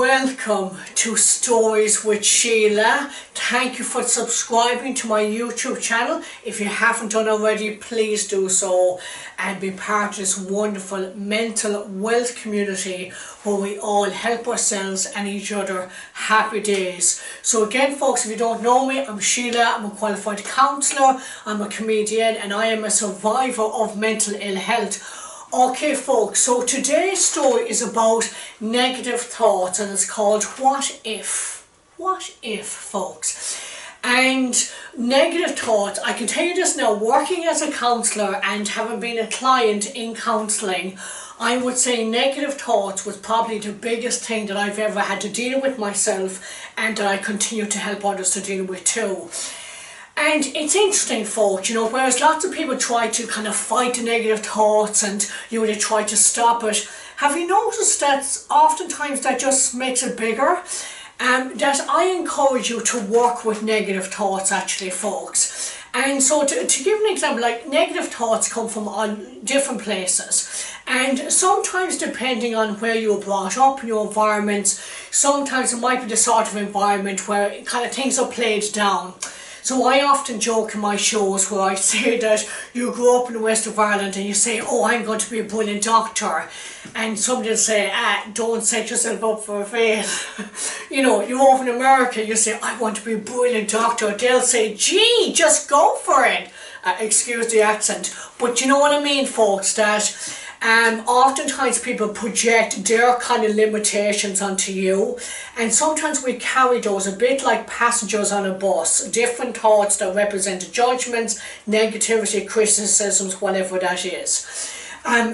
Welcome to Stories with Sheila. Thank you for subscribing to my YouTube channel. If you haven't done already, please do so and be part of this wonderful mental wealth community where we all help ourselves and each other. Happy days. So again folks, if you don't know me, I'm Sheila. I'm a qualified counsellor, I'm a comedian, and I am a survivor of mental ill health. Okay folks, so today's story is about negative thoughts, and it's called What If? What If, folks? And negative thoughts, I can tell you this now, working as a counsellor and having been a client in counselling, I would say negative thoughts was probably the biggest thing that I've ever had to deal with myself, and that I continue to help others to deal with too. And it's interesting folks, whereas lots of people try to kind of fight the negative thoughts and they try to stop it, have you noticed that oftentimes that just makes it bigger? That I encourage you to work with negative thoughts actually folks. And so to give an example, like negative thoughts come from all different places, and sometimes depending on where you were brought up in your environment, sometimes it might be the sort of environment where kind of things are played down. So I often joke in my shows where I say that you grew up in the west of Ireland and you say, oh, I'm going to be a brilliant doctor. And somebody will say, don't set yourself up for a fail. You're over in America, you say, I want to be a brilliant doctor. They'll say, gee, just go for it. Excuse the accent. But you know what I mean, folks, that oftentimes people project their kind of limitations onto you, and sometimes we carry those a bit like passengers on a bus, different thoughts that represent judgments, negativity, criticisms, whatever that is.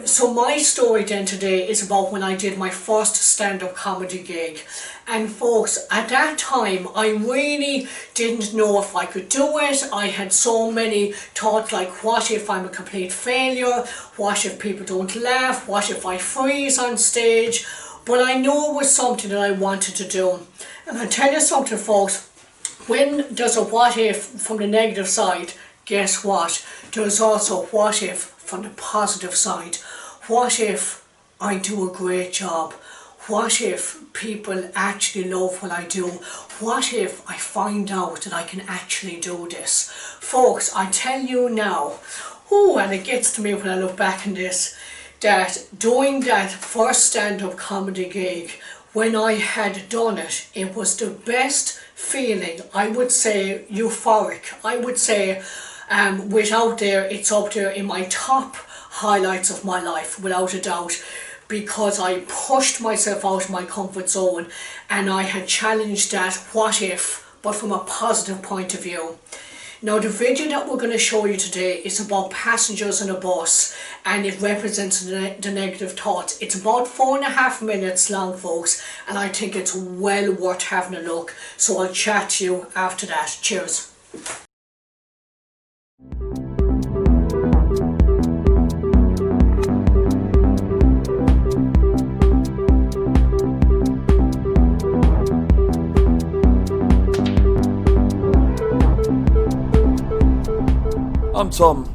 So my story then today is about when I did my first stand-up comedy gig. And folks, at that time I really didn't know if I could do it. I had so many thoughts like, what if I'm a complete failure? What if people don't laugh? What if I freeze on stage? But I know it was something that I wanted to do. And I'll tell you something folks, when there's a what if from the negative side, guess what? There's also what if from the positive side. What if I do a great job? What if people actually love what I do? What if I find out that I can actually do this? Folks, I tell you now, and it gets to me when I look back on this, that doing that first stand-up comedy gig, when I had done it, it was the best feeling. I would say euphoric. I would say without there, it's up there in my top highlights of my life, without a doubt, because I pushed myself out of my comfort zone and I had challenged that what if, but from a positive point of view. Now the video that we're going to show you today is about passengers in a bus, and it represents the negative thoughts. It's about 4.5 minutes long folks, and I think it's well worth having a look. So I'll chat to you after that. Cheers. I'm Tom.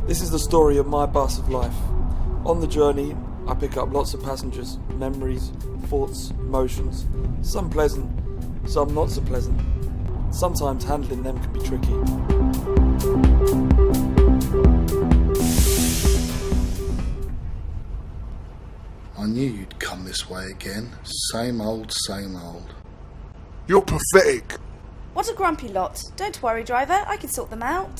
This is the story of my bus of life. On the journey, I pick up lots of passengers, memories, thoughts, emotions, some pleasant, some not so pleasant. Sometimes handling them can be tricky. I knew you'd come this way again. Same old, same old. You're pathetic. What a grumpy lot. Don't worry, driver, I can sort them out.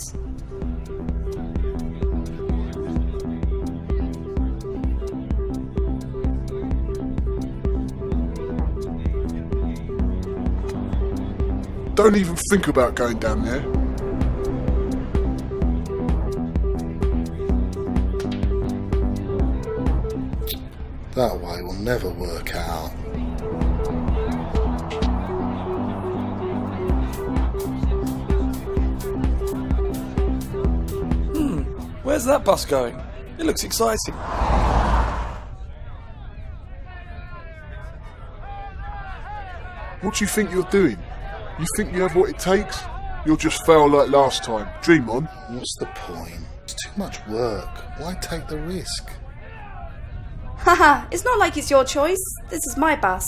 Don't even think about going down there. That way will never work out. Where's that bus going? It looks exciting. What do you think you're doing? You think you have what it takes? You'll just fail like last time. Dream on. What's the point? It's too much work. Why take the risk? Haha, it's not like it's your choice. This is my bus.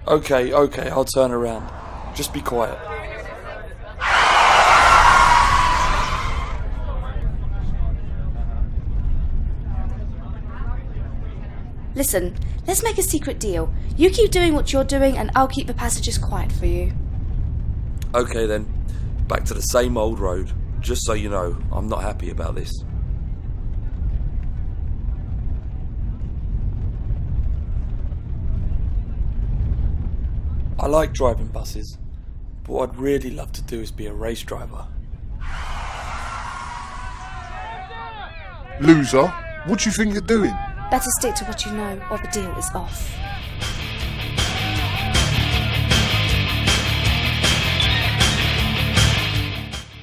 Okay, I'll turn around. Just be quiet. Listen, let's make a secret deal. You keep doing what you're doing and I'll keep the passengers quiet for you. Okay then, back to the same old road. Just so you know, I'm not happy about this. I like driving buses, but what I'd really love to do is be a race driver. Loser, what do you think you're doing? Better stick to what you know or the deal is off.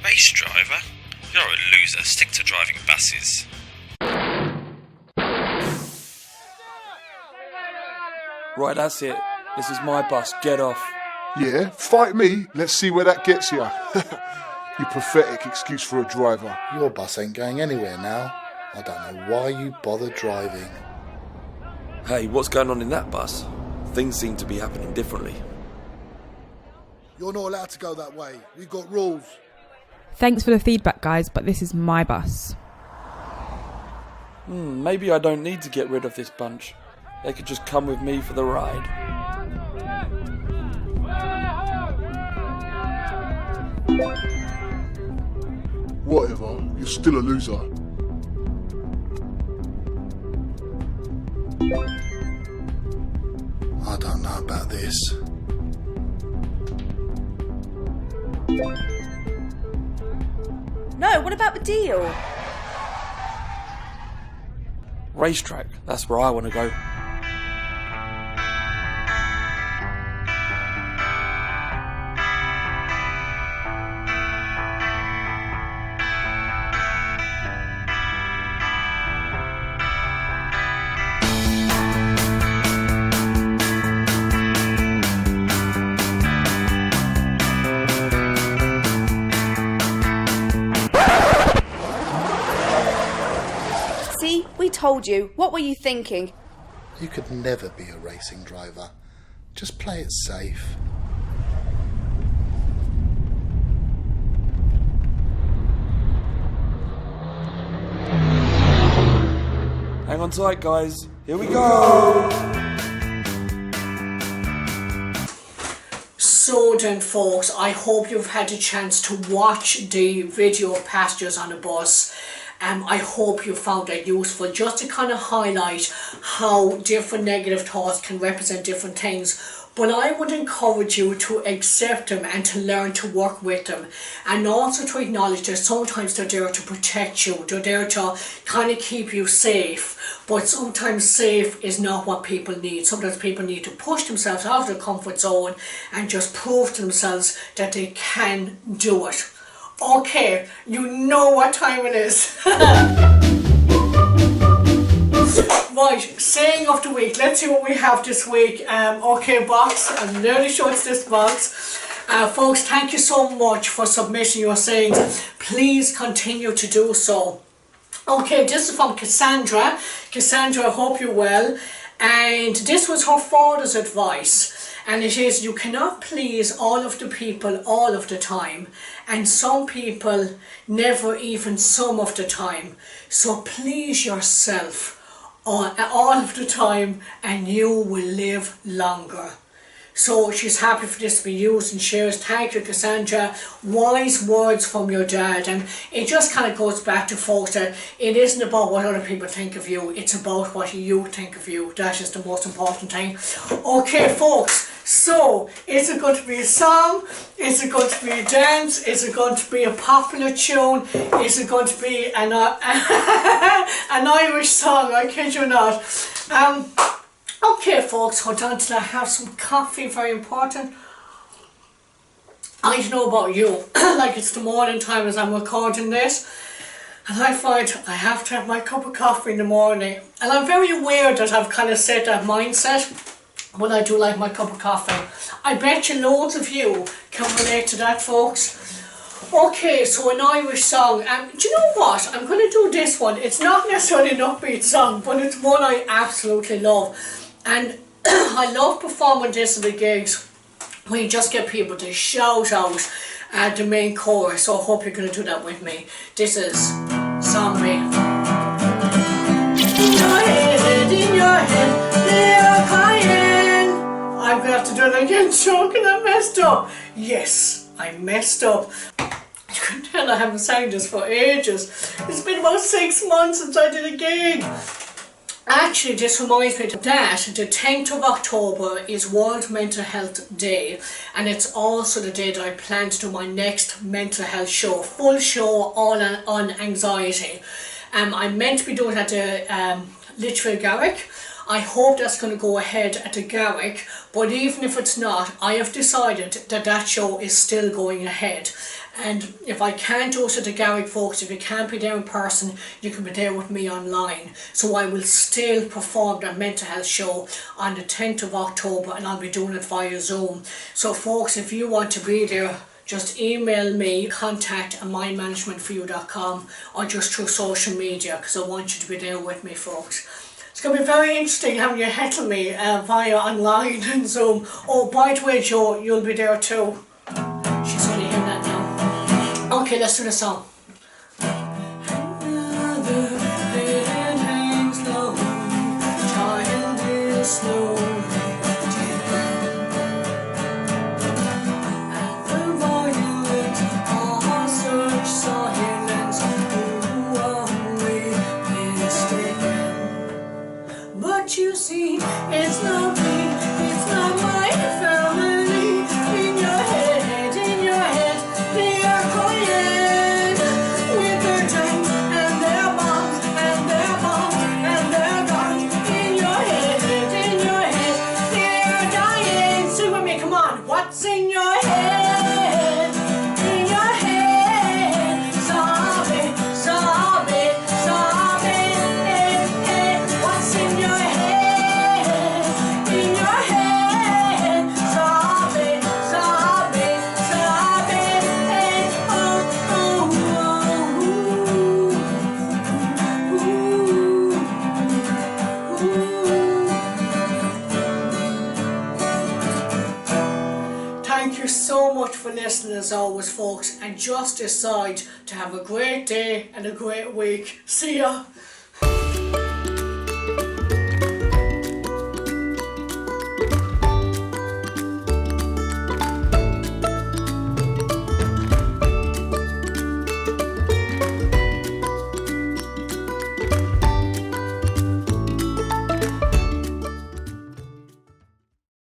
Race driver? You're a loser. Stick to driving buses. Right, that's it. This is my bus. Get off. Yeah, fight me. Let's see where that gets you. You pathetic excuse for a driver. Your bus ain't going anywhere now. I don't know why you bother driving. Hey, what's going on in that bus? Things seem to be happening differently. You're not allowed to go that way. We've got rules. Thanks for the feedback, guys, but this is my bus. Maybe I don't need to get rid of this bunch. They could just come with me for the ride. Whatever, you're still a loser. I don't know about this. No, what about the deal? Racetrack, that's where I want to go. See, we told you. What were you thinking? You could never be a racing driver. Just play it safe. Hang on tight, guys. Here we go! So then, folks, I hope you've had a chance to watch the video of Passengers on a Bus. I hope you found that useful, just to kind of highlight how different negative thoughts can represent different things. But I would encourage you to accept them and to learn to work with them, and also to acknowledge that sometimes they're there to protect you, they're there to kind of keep you safe. But sometimes safe is not what people need. Sometimes people need to push themselves out of their comfort zone and just prove to themselves that they can do it. Okay, you know what time it is. Right, saying of the week. Let's see what we have this week. Okay, box. I'm nearly sure it's this box. Folks, thank you so much for submitting your sayings. Please continue to do so. Okay, this is from Cassandra. Cassandra, I hope you're well. And this was her father's advice. And it is, you cannot please all of the people all of the time. And some people never even some of the time. So please yourself all of the time and you will live longer. So she's happy for this to be used and shares. Thank you, Cassandra. Wise words from your dad. And it just kind of goes back to, folks, that it isn't about what other people think of you. It's about what you think of you. That is the most important thing. Okay, folks. So, is it going to be a song? Is it going to be a dance? Is it going to be a popular tune? Is it going to be an Irish song? I kid you not. Okay, folks, hold on till I have some coffee, very important. I don't know about you, like it's the morning time as I'm recording this, and I find I have to have my cup of coffee in the morning. And I'm very aware that I've kind of set that mindset when I do like my cup of coffee. I bet you loads of you can relate to that, folks. Okay, so an Irish song, and do you know what? I'm going to do this one. It's not necessarily an upbeat song, but it's one I absolutely love. And I love performing this at the gigs where you just get people to shout out the main chorus, so I hope you're going to do that with me. This is Zombie. In your head, they're crying. I'm going to have to do it again, choking, I messed up. Yes, I messed up. You can tell I haven't sang this for ages. It's been about 6 months since I did a gig. Actually, this reminds me that the 10th of October is World Mental Health Day, and it's also the day that I plan to do my next mental health show, full show all on anxiety. I'm meant to be doing it at the Litchfield Garrick. I hope that's going to go ahead at the Garrick, but even if it's not, I have decided that that show is still going ahead. And if I can't do it at the Garrick, folks, if you can't be there in person, you can be there with me online. So I will still perform that mental health show on the 10th of October, and I'll be doing it via Zoom. So folks, if you want to be there, just email me, contact@mindmanagementforyou.com, or just through social media, because I want you to be there with me, folks. It's going to be very interesting having you heckle me via online and Zoom. Oh, by the way, Joe, you'll be there too. She's only hearing that now. Okay, let's do the song. Another head hangs low, child is slowly dead. And the violent are such silence, who are we mistaken? But you see, it's not me, it's not my family. In your head, they are crying with their drink and their bombs and their bombs and their guns. In your head, they are dying. Sing with me, come on. What's in your head? In your head, zombie, zombie, zombie. What's in your head? In your head, zombie, zombie, zombie. Oh, oh, oh, ooh, ooh. Thank you so much for listening as always, folks, and just decide to have a great day and a great week. See ya.